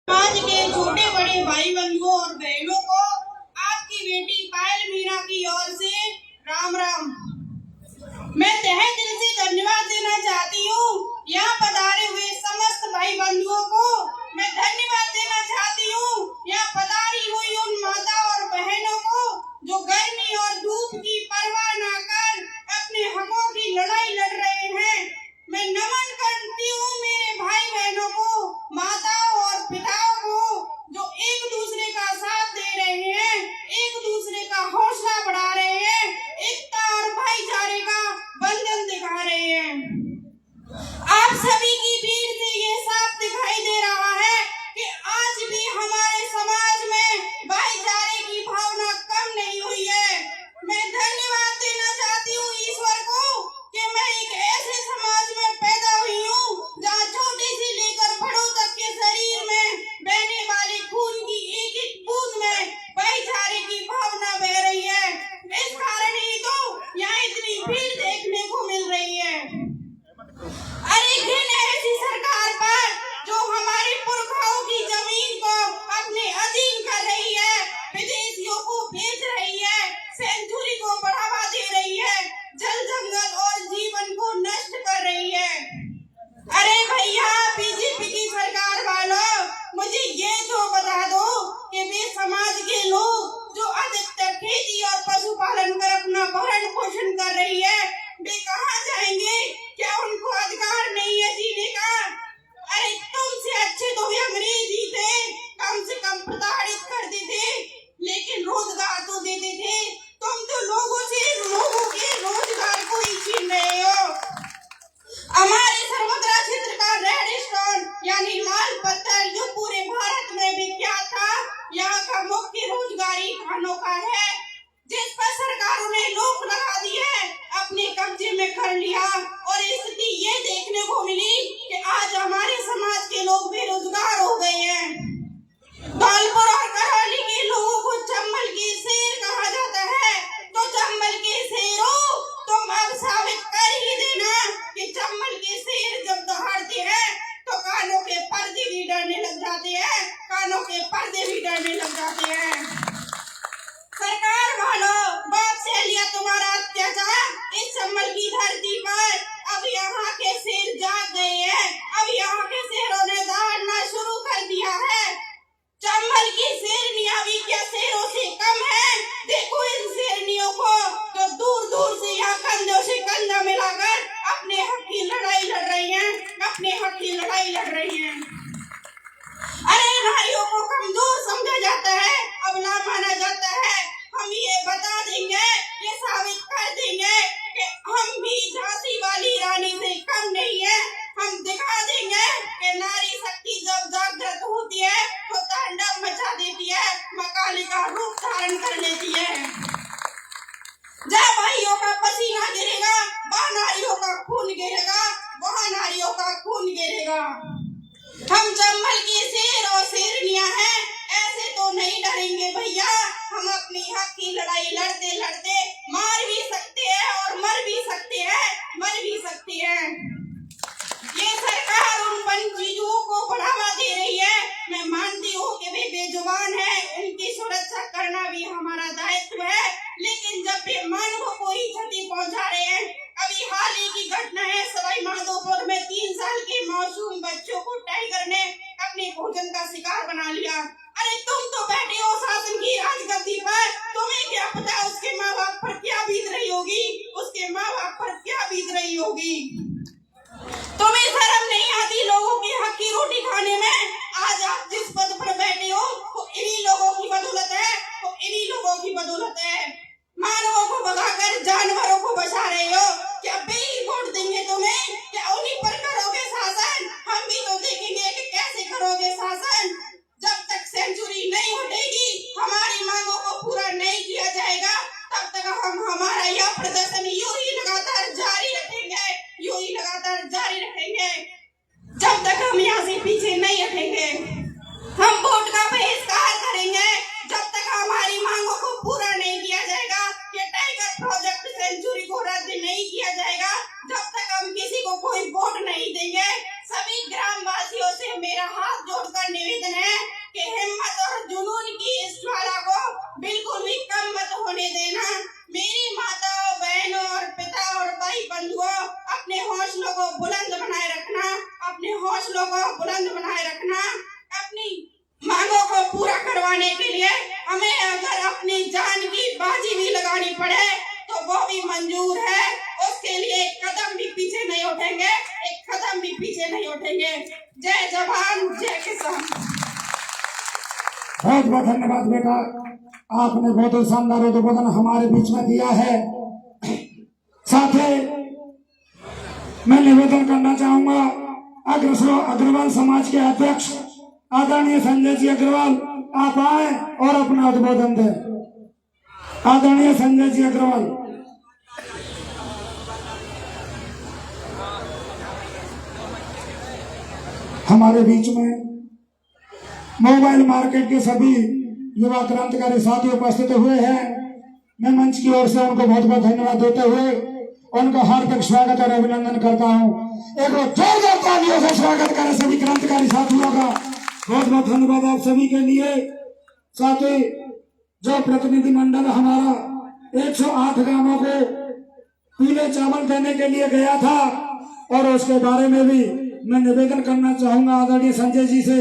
समाज के छोटे बड़े भाई बंधुओं और बहनों को आपकी बेटी पायल मीणा की ओर से राम राम। मैं तहे दिल से धन्यवाद देना चाहती हूँ। यहाँ पधारे हुए समस्त भाई बंधुओं को मैं धन्यवाद देना चाहती हूँ। यहाँ पधारी हुई उन माता और बहनों को जो गर्मी और धूप की परवाह न कर अपने हकों की लड़ाई लड़ रहे हैं। मैं नमन करती हूँ मेरे भाई बहनों को, माताओं और पिताओं को जो एक दूसरे का साथ दे रहे हैं, एक दूसरे का हौसला बढ़ा रहे हैं, एकता और भाईचारे का बंधन दिखा रहे हैं। आप सभी की भीड़ से ये साफ दिखाई दे रहा है कि आज भी हमारे समाज में भाईचारे की भावना कम नहीं हुई है। मैं धन्यवाद देना चाहती हूँ ईश्वर को कि मैं एक ऐसे समाज में पैदा हुई हूँ जहाँ छोटे से लेकर बड़ों तक के शरीर में बहने वाले खून की एक एक बूंद में भाईचारे की भावना बह रही है। इस कारण ही तो यहाँ इतनी भीड़ देखने को मिल रही है। अरे घिन ऐसी सरकार पर जो हमारे पुरखाओं की जमीन को अपने अधीन कर रही है, विदेशियों को बेच रही है, सेंचुरी को बढ़ावा दे रही है, जल जंगल और जीवन को नष्ट कर रही है। अरे भैया बीजेपी की सरकार वालों, मुझे ये तो बता दो कि वे समाज के लोग जो अधिकतर खेती और पशुपालन कर अपना भरण पोषण कर रही है, वे कहाँ जाएंगे? क्या उनको अधिकार नहीं है जीने का? अरे तुमसे अच्छे तो वे अंग्रेज ही थे, कम से कम प्रताड़ित करते थे लेकिन रोजगार तो देते थे। तुम तो लोगों के रोजगार को ही छीन रहे हो। हमारे सर्वोदरा क्षेत्र का रेड स्टोन यानी लाल पत्थर जो पूरे भारत में विख्यात था, यहाँ का मुख्य रोजगारी खानों का है, जिस पर सरकारों ने रोक लगा दी है, अपने कब्जे में कर लिया। और स्थिति ये देखने को मिली कि आज हमारे समाज के लोग बेरोजगार हो गए हैं। धौलपुर और करौली के लोगों को चंबल के शेर कहा जाता है, तो चंबल के शेरों तुम अब साबित कर ही देना कि चंबल के शेर जब दहाड़ते हैं तो कानों के पर्दे भी डरने लग जाते हैं, कानों के पर्दे भी डरने लग जाते हैं। सरकार वालों, बाप से लिया तुम्हारा अत्याचार इस चंबल की धरती पर। अब यहाँ के शेर जाग गए हैं, अब यहाँ के शेरों ने दहाड़ना शुरू कर दिया है। चंबल की शेरनियां भी क्या शेरों से कम है? देखो इन शेरनियों को जो दूर दूर से यहाँ कंधों से कंधा मिलाकर अपने हक की लड़ाई लड़ रही हैं, अपने हक की लड़ाई लड़ रही हैं। अरे नारियों को कमजोर समझा जाता है, अबला माना जाता है। हम ये बता देंगे, ये साबित कर देंगे कि हम भी झांसी वाली रानी से कम नहीं है। हम दिखा देंगे कि नारी शक्ति जब जागृत होती है तो तांडव मचा देती है, मकाली का रूप धारण कर लेती है। जहाँ भाइयों का पसीना गिरेगा, वहाँ नारियों का खून गिरेगा, वहाँ नारियों का खून गिरेगा। हम चंबल के शेर और शेरनियां हैं, ऐसे तो नहीं डरेंगे भैया। हम अपनी हक की लड़ाई लड़ते लड़ते मार भी सकते हैं और मर भी सकते हैं, मर भी सकते हैं। ये सरकार उन चीजों को बढ़ावा दे रही है। मैं मानती हूँ कि वे बेजुबान हैं, उनकी सुरक्षा करना भी हमारा दायित्व है, लेकिन जब वे मानवों को ही क्षति पहुँचा रहे हैं। अभी हाल ही की घटना है, सवाई माधोपुर में 3 साल के मासूम बच्चों को टाइगर ने अपने भोजन का शिकार बना लिया। अरे तुम तो बैठे हो शासन की राजगद्दी पर, तुम्हें क्या पता उसके माँ बाप पर क्या बीत रही होगी, उसके माँ बाप पर क्या बीत रही होगी। तुम्हें शर्म नहीं आती लोगों के हक की रोटी खाने में? आज आप जिस पद पर बैठे हो वो इन्हीं लोगों की बदौलत है, वो इन्हीं लोगों की बदौलत है। मानवों को भगाकर जानवरों को बचा रहे हो। क्या वे ही वोट देंगे तुम्हें? क्या उन्हीं पर करोगे शासन? हम भी तो देखेंगे कि कैसे करोगे शासन। जब तक सेंचुरी नहीं हटेगी, हमारी मांगों को पूरा नहीं किया जाएगा, तब तक हम हमारा यह प्रदर्शन यूं ही लगातार जारी रखेंगे, यूं ही लगातार जारी रखेंगे, जब तक हम यहाँ से पीछे नहीं हटेंगे। बहुत बहुत धन्यवाद बेटा, आपने बहुत ही शानदार उद्बोधन हमारे बीच में दिया है। साथ ही मैं निवेदन करना चाहूंगा अग्रवाल समाज के अध्यक्ष आदरणीय संजय जी अग्रवाल, आप आए और अपना उद्बोधन दें। आदरणीय संजय जी अग्रवाल। हमारे बीच में मोबाइल मार्केट के सभी युवा क्रांतिकारी साथी उपस्थित हुए हैं। मैं मंच की ओर से उनको बहुत बहुत धन्यवाद देते हुए उनका हार्दिक स्वागत और अभिनंदन करता हूं। एक बार जोरदार तालियों से स्वागत करें सभी क्रांतिकारी साथियों का। बहुत बहुत धन्यवाद आप सभी के लिए। साथ ही जो प्रतिनिधि मंडल हमारा 108 गांवों को पीले चावल देने के लिए गया था और उसके बारे में भी मैं निवेदन करना चाहूंगा आदरणीय संजय जी से।